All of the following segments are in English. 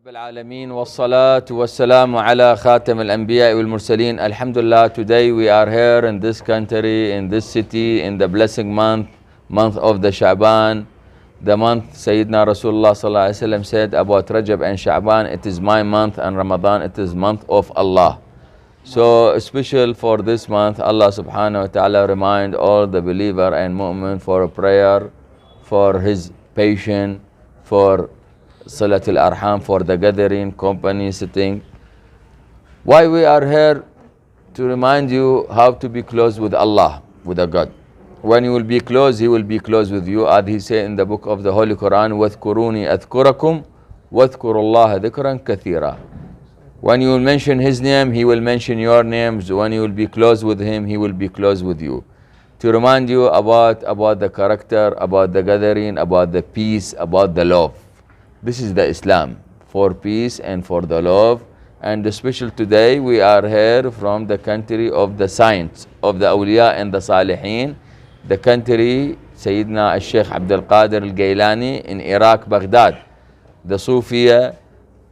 رب العالمين والصلاة والسلام على خاتم الأنبياء والمرسلين. Alhamdulillah, today we are here in this country, in this city, in the blessing month of the Sha'ban, the month Sayyidina Rasulullah sallallahu alaihi wasallam said about Rajab and Sha'ban, it is my month, and Ramadan, it is month of Allah. So special for this month, Allah subhanahu wa ta'ala remind all the believer and mu'min for a prayer, for his patience, for Salatul Arham, for the gathering, company, sitting. Why we are here? To remind you how to be close with Allah, with a God. When you will be close, He will be close with you. As He said in the book of the Holy Quran, وَاذْكُرُونِي أَذْكُرَكُمْ وَاذْكُرُوا اللَّهَ ذِكْرًا كَثِيرًا. When you will mention His name, He will mention your names. When you will be close with Him, He will be close with you. To remind you about the character, about the gathering, about the peace, about the love. This is the Islam, for peace and for the love. And special today, we are here from the country of the saints, of the awliya and the salihin, the country Sayyidina al-Sheikh Abdul Qadir al-Gailani in Iraq, Baghdad. The Sufiya,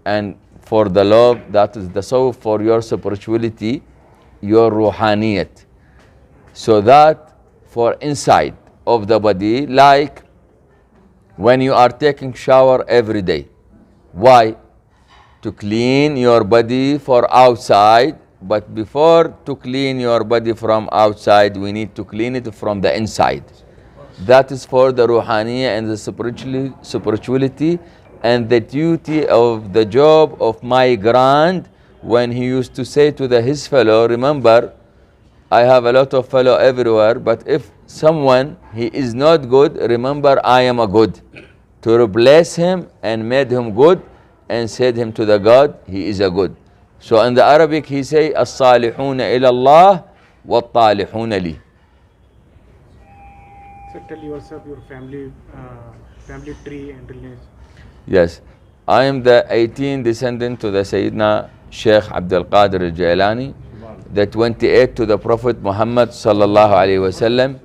and for the love, that is the soul for your spirituality, your ruhaniyat. So that for inside of the body, like when you are taking shower every day. Why? To clean your body for outside, but before to clean your body from outside, we need to clean it from the inside. That is for the ruhaniyya and the spirituality and the duty of the job of my grand, when he used to say to his fellow, remember, I have a lot of fellow everywhere, but if someone, he is not good, remember I am a good. To replace him and made him good and said him to the God, he is a good. So in the Arabic he say, As-salihuna ila Allah wa-talihuna li. So tell yourself your family tree and lineage. Yes, I am the 18th descendant to the Sayyidina Sheikh Abdul Qadir al-Jailani, the 28th to the Prophet Muhammad sallallahu alayhi wasallam.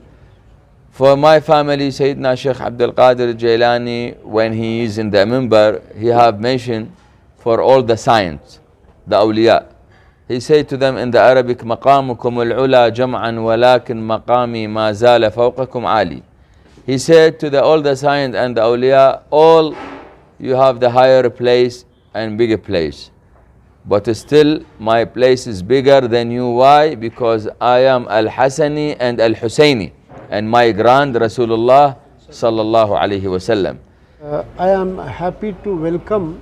For my family, Sayyidina Sheikh Abdul Qadir al-Jailani, when he is in the minbar, he have mentioned for all the saints, the awliya. He said to them in the Arabic, مَقَامُكُمُ الْعُلَى جَمْعًا وَلَكِنْ مَقَامِي مَا زَالَ فَوْقَكُمْ عَالِي. He said to all the saints and the awliya, all you have the higher place and bigger place. But still, my place is bigger than you. Why? Because I am Al-Hasani and Al-Husaini, and my grand Rasulullah sallallahu alaihi wasallam. I am happy to welcome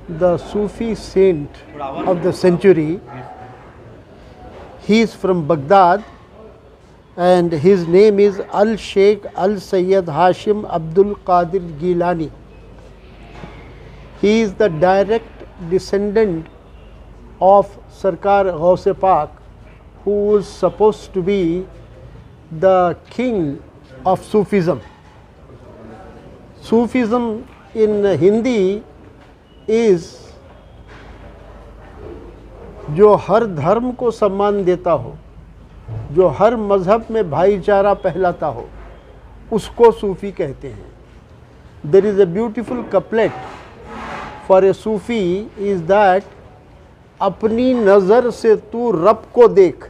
the Sufi saint of the century. He is from Baghdad and his name is Al-Sheikh Al-Sayyid Hashim Abdul Qadir Gilani. He is the direct descendant of Sarkar Ghaus Pak, who was supposed to be the king of Sufism. Sufism in Hindi is जो हर धर्म को सम्मान देता हो, जो हर मजहब में भाईचारा फैलाता हो, उसको सूफी कहते हैं. There is a beautiful couplet for a Sufi is that अपनी नज़र से तू रब को देख,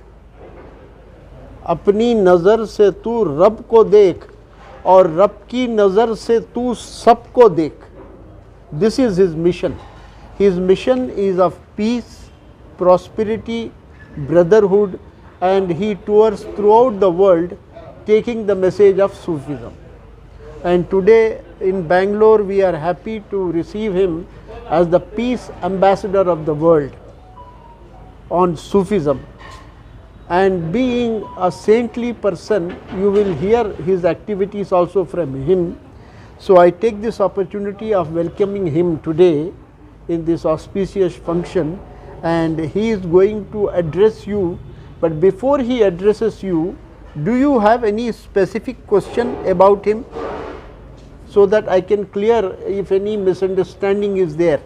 अपनी नज़र से तू रब को देख और रब की नज़र से तू सबको देख. This is his mission. His mission is of peace, prosperity, brotherhood, and he tours throughout the world taking the message of Sufism. And today in Bangalore we are happy to receive him as the peace ambassador of the world on Sufism. And being a saintly person, you will hear his activities also from him. So I take this opportunity of welcoming him today in this auspicious function, and he is going to address you. But before he addresses you, do you have any specific question about him, so that I can clear if any misunderstanding is there?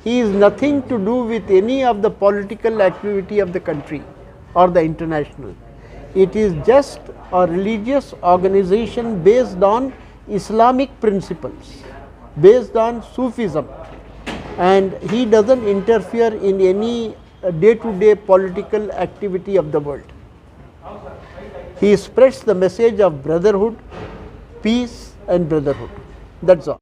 He is nothing to do with any of the political activity of the country or the international. It is just a religious organization based on Islamic principles, based on Sufism. and he doesn't interfere in any day-to-day political activity of the world. He spreads the message of brotherhood, peace and brotherhood. That's all.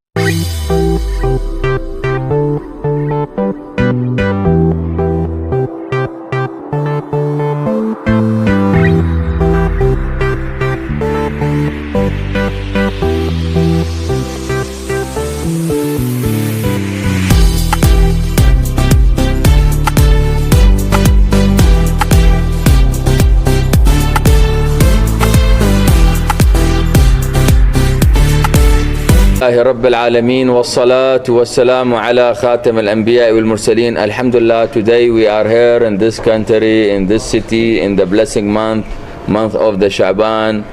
رب العالمين والصلاة والسلام على خاتم الأنبياء والمرسلين. Alhamdulillah, today we are here in this country, in this city, in the blessing month of the Sha'ban,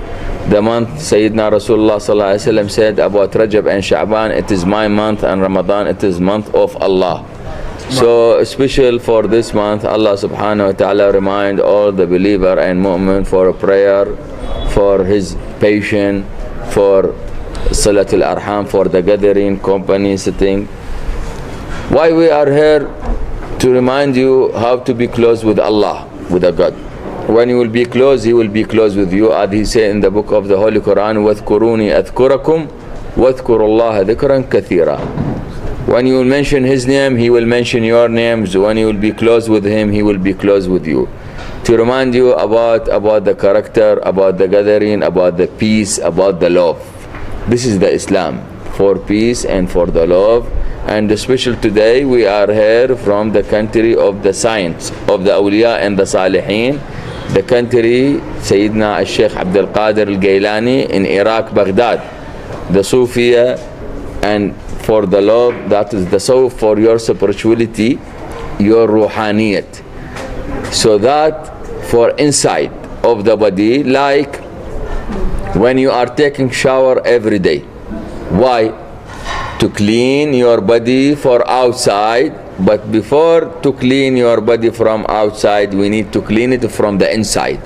the month Sayyidina Rasulullah sallallahu alaihi wasallam said about Rajab and Sha'ban, it is my month, and Ramadan, it is month of Allah. So special for this month, Allah subhanahu wa ta'ala remind all the believer and mu'min for a prayer, for his patient, for Salatul Arham, for the gathering, company, sitting. Why we are here? To remind you how to be close with Allah, with a God. When you will be close, He will be close with you. As He said in the book of the Holy Quran, وَاذْكُرُونِي أَذْكُرَكُمْ وَاذْكُرُوا اللَّهَ ذِكْرًا كَثِيرًا. When you will mention His name, He will mention your names. When you will be close with Him, He will be close with you. To remind you about the character, about the gathering, about the peace, about the love. This is the Islam, for peace and for the love. And special today, we are here from the country of the saints, of the awliya and the salihin, the country Sayyidina al-Sheikh Abdul Qadir al-Gailani in Iraq, Baghdad, the Sufiya, and for the love, that is the soul, for your spirituality, your ruhaniyat. So that for inside of the body, like when you are taking shower every day. Why? To clean your body for outside, but before to clean your body from outside, we need to clean it from the inside.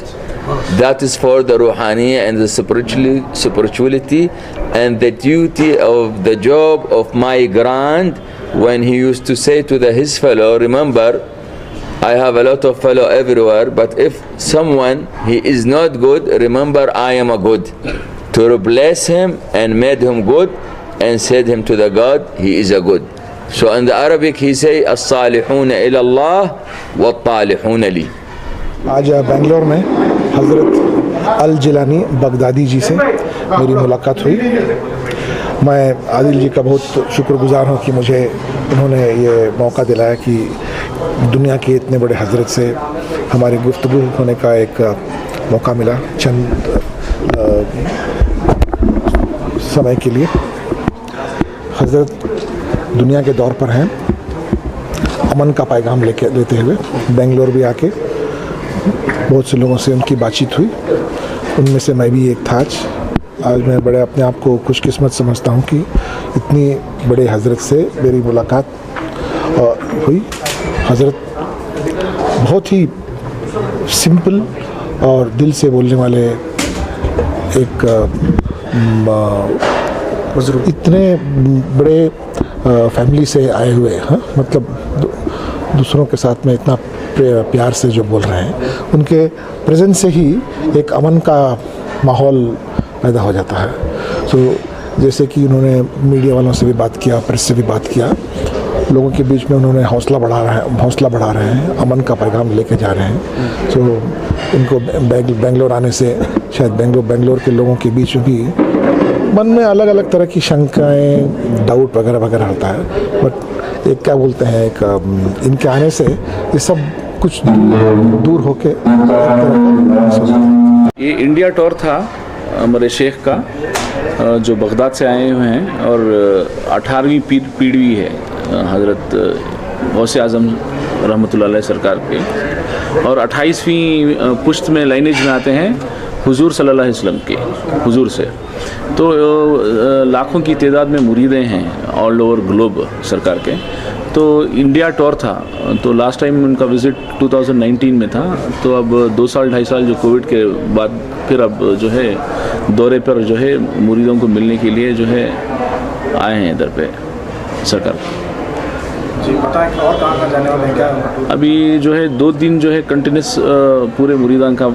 That is for the ruhaniya and the spirituality and the duty of the job of my grand, when he used to say to his fellow, remember, I have a lot of fellow everywhere, but if someone, he is not good, remember I am a good. To replace him and made him good and said him to the God, he is a good. So in the Arabic he say, as-salihuna ila Allah wa-talihuna li. आज बेंगलोर में हज़रत अल Jilani Baghdadi जी से मेरी मुलाकात हुई। मैं आदिल जी का बहुत शुक्रगुजार हूँ कि मुझे उन्होंने ये मौका दिलाया कि दुनिया के इतने बड़े हज़रत से हमारी गुफ्तगू होने का एक मौका मिला चंद समय के लिए। हज़रत दुनिया के दौर पर हैं, अमन का पैगाम लेते हुए बेंगलोर भी आके बहुत से लोगों से उनकी बातचीत हुई, उनमें से मैं भी एक था। आज मैं बड़े अपने आप को खुशकिस्मत समझता हूँ कि इतनी बड़े हज़रत से मेरी मुलाकात हुई। हज़रत बहुत ही सिंपल और दिल से बोलने वाले एक इतने बड़े फैमिली से आए हुए, हाँ, मतलब दूसरों के साथ में इतना प्यार से जो बोल रहे हैं, उनके प्रेजेंस से ही एक अमन का माहौल पैदा हो जाता है। तो जैसे कि उन्होंने मीडिया वालों से भी बात किया, प्रेस से भी बात किया, लोगों के बीच में उन्होंने हौसला बढ़ा रहे हैं, अमन का पैगाम लेके जा रहे हैं। तो इनको बेंगलोर आने से शायद बेंगलोर के लोगों के बीच भी मन में अलग अलग तरह की शंकाएं, डाउट वगैरह वगैरह होता है, बट एक क्या बोलते हैं, एक इनके आने से ये सब कुछ दूर होके ये इंडिया टूर था हमारे शेख का, जो बगदाद से आए हुए हैं, और 18वीं पीढ़ी है हज़रत गौसे आज़म रहमतुल्लाह अलैह सरकार के, और 28वीं पुश्त में लाइनेज में आते हैं हुजूर सल्लल्लाहु अलैहि वसल्लम के, हुजूर से। तो लाखों की तादाद में मुरीदें हैं ऑल ओवर ग्लोब सरकार के। तो इंडिया टूर था, तो लास्ट टाइम उनका विज़िट 2019 में था। तो अब 2 साल 2.5 साल जो कोविड के बाद फिर अब जो है दौरे पर जो है मुरीदों को मिलने के लिए जो है आए हैं इधर पे सरकार। जी बताएं कि और कहाँ जाने वाले हैं, क्या अभी जो है 2 दिन जो है कंटिन्यूस पूरे मुरीदान का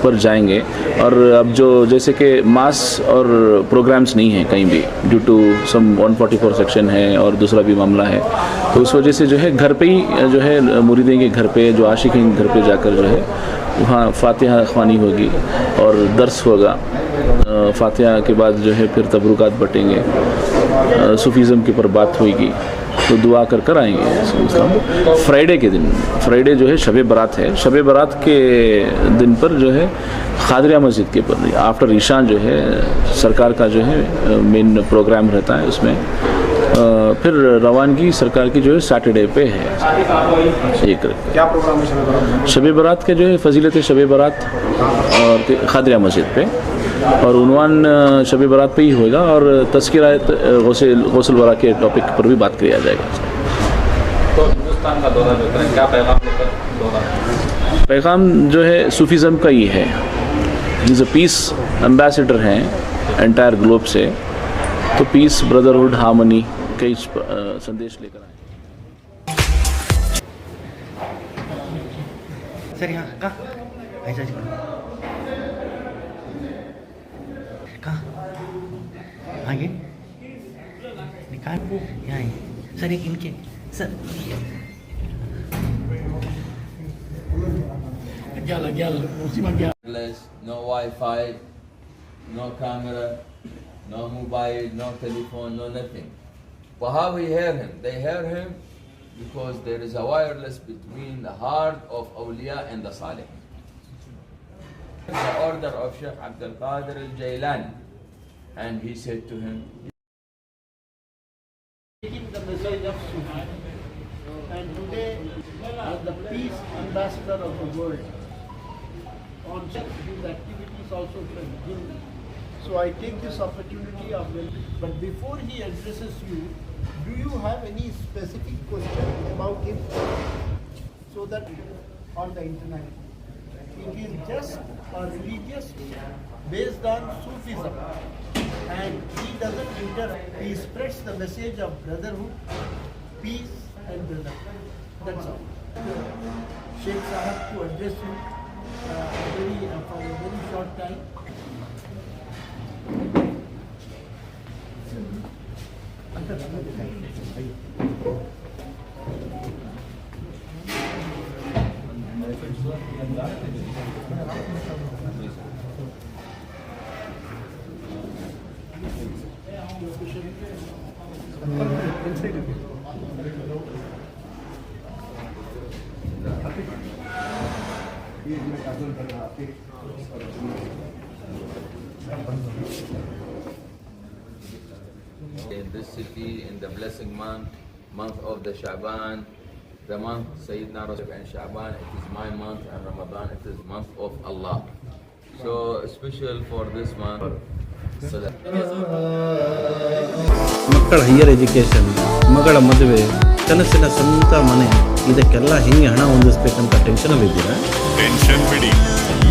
पर जाएंगे। और अब जो जैसे कि मास और प्रोग्राम्स नहीं हैं कहीं भी, ड्यू टू सम 144 सेक्शन है और दूसरा भी मामला है, तो उस वजह से जो है घर पे ही जो है मुरीदीन के घर पे, जो आशिकीन घर पे जाकर जो है वहाँ फातिहा ख्वानी होगी और दर्स होगा। फातिहा के बाद जो है फिर तबरुकात बटेंगे, सूफीज़म के ऊपर बात होगी, तो दुआ कर कर आएंगे। फ्राइडे के दिन, फ्राइडे जो है शब बारात है, शब बारात के दिन पर जो है खादरिया मस्जिद के पर आफ्टर ईशान जो है सरकार का जो है मेन प्रोग्राम रहता है। उसमें फिर रवानगी सरकार की जो है सैटरडे पे है। एक क्या प्रोग्राम है शब बारात के जो है फजीलत शब बारात और खादरिया मस्जिद पे, और उन्वान शब बारात पे ही होगा, और तज़किरा गौसल वरा के टॉपिक पर भी बात किया जाएगा। तो हिंदुस्तान का दौरा जो करें, क्या पैगाम लेकर दौरा? पैगाम जो है सूफीज़म का ही है। जिस पीस एम्बेसडर हैं एंटायर ग्लोब से, तो पीस, ब्रदरहुड, हार्मनी कई संदेश लेकर आए। सर यहाँ कहाँ ऐसा कहाँ आगे निकाल यहाँ सर, एक इनके sir No Wi-Fi, no camera, no mobile, no telephone, no nothing. But how we hear him? They hear him because there is a wireless between the heart of awliya and the salih. The order of Sheikh Abdul Qadir al-Jailani, and he said to him, taking the message of Sufi. And today, as the peace ambassador of the world, on his activities also continue. So I take this opportunity of welcoming. But before he addresses you, do you have any specific question about him? So that on the internet, it is just a religious based on Sufism, and he doesn't interrupt. He spreads the message of brotherhood, peace, and brotherhood. That's all. Sheikh Sahab to address you for a very short time. in this city, in the blessing month of the Sha'ban, the month Sayyidina Rasul and Sha'ban, it is my month, and Ramadan, it is month of Allah. So special for this month. ಮಕ್ಕಳ higher education, ಮಗಳ ಮದುವೆ, ಕನಸಿನ ಸ್ವಂತ ಮನೆ, ಇದಕ್ಕೆಲ್ಲ ಹೆಂಗೆ ಹಣ ಹೊಂದಿಸ್ಬೇಕಂತ ಟೆನ್ಷನಲ್ಲಿದ್ದೀರಾ? Tension ಬಿಡಿ,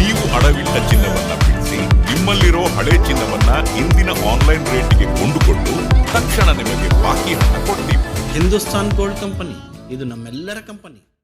ನೀವು ಅಡವಿಟ್ಟ ಚಿನ್ನವನ್ನ ಬಿಡಿಸಿ ನಿಮ್ಮಲ್ಲಿರೋ ಹಳೆ ಚಿನ್ನವನ್ನ ಇಂದಿನ ಆನ್ಲೈನ್ ರೇಟ್ಗೆ ಕೊಂಡುಕೊಂಡು ತಕ್ಷಣ ನಿಮಗೆ ಬಾಕಿ ಹಣ ಕೊಡ್ತೀವಿ. ಹಿಂದೂಸ್ತಾನ್ ಗೋಲ್ಡ್ ಕಂಪನಿ, ಇದು ನಮ್ಮೆಲ್ಲರ ಕಂಪನಿ.